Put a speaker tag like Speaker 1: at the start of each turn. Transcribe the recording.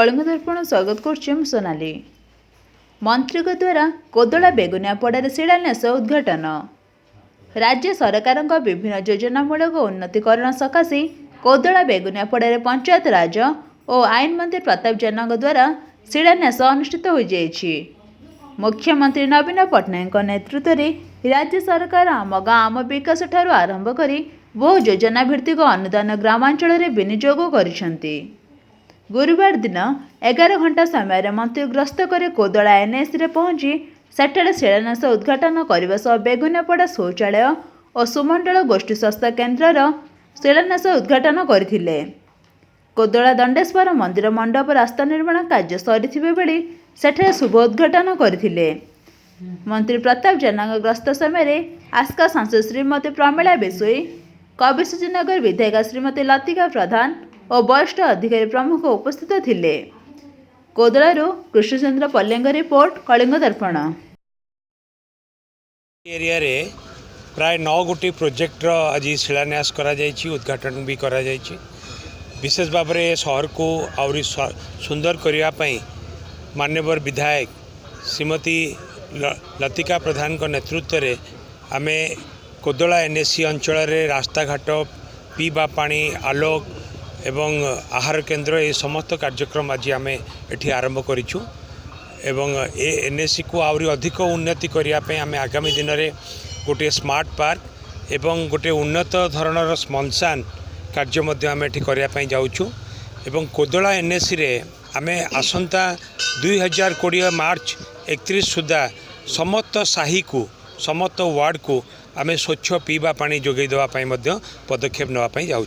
Speaker 1: कलिंगदर्पण स्वागत कर सोनाली। मंत्री द्वारा कोदला बेगुनिया पड़ार शिलान्यास उद्घाटन। राज्य सरकार विभिन्न योजनामूलक उन्नतीकरण सकाशे कोदला बेगुनिया पड़ार पंचायत राज और आईन मंत्री प्रताप जेना द्वारा शिलान्यास अनुष्ठित हो जाइछि। मुख्यमंत्री नवीन पट्टनायक नेतृत्व में राज्य सरकार आम गाँ आम विकास ठारू आरंभ कर बहु योजना भित्तिक अनुदान ग्रामांचल विनियोग करिसेंति। गुरुवार दिन 11 घंटा समय मंत्री ग्रस्त कर कोदला एनएसी रे पहुंची सेठारे शिलान्यास उद्घाटन करने सह बेगुनियापड़ा शौचालय और सुमंडल गोष्ठी स्वास्थ्य केन्द्रर शिलान्यास उद्घाटन करथिले। कोदला दंडेश्वर मंदिर मंडप रास्ता निर्माण कार्य सरीथिबे बेले सेठारे शुभ उद्घाटन करथिले। मंत्री प्रताप जेना ग्रस्त समय आस्का सांसद श्रीमती प्रमिला बिसोई, कविसूचीनगर विधायिका श्रीमती लतिका प्रधान और वरिष्ठ अधिकारी प्रमुख उपस्थित थिले। कोदलारू कृष्णचंद्र पल्लेंग रिपोर्ट कलिंगदर्पण।
Speaker 2: एरिया रे प्राय 9 गोटी प्रोजेक्टर आज शिलान्यास करा जायछि, उद्घाटन भी करा जायछि। विशेष भाव में शहर को आउरी सुंदर करने मान्यवर विधायक श्रीमती लतिका प्रधान को नेतृत्व में आमे कोदला एनएसी अंचल रास्ताघाट, पीवा पानी, आलोक एवं आहार केन्द्र ये समस्त कार्यक्रम आज आम एठी आरंभ करिछु एवं ए एनएसी को आउरी अधिक उन्नति करने आम आगामी दिन में गोटे स्मार्ट पार्क एवं गोटे उन्नत धरणर श्मशान कार्य मध्य आम एठी करने जाऊँ। एवं कोदला एनएसी रे आमे आसंता 2020 मार्च 31 सुधा समस्त साही को समस्त वार्ड को आमे स्वच्छ पीवा पानी जोगई देवाई पदक्षेप नापी जाऊँ।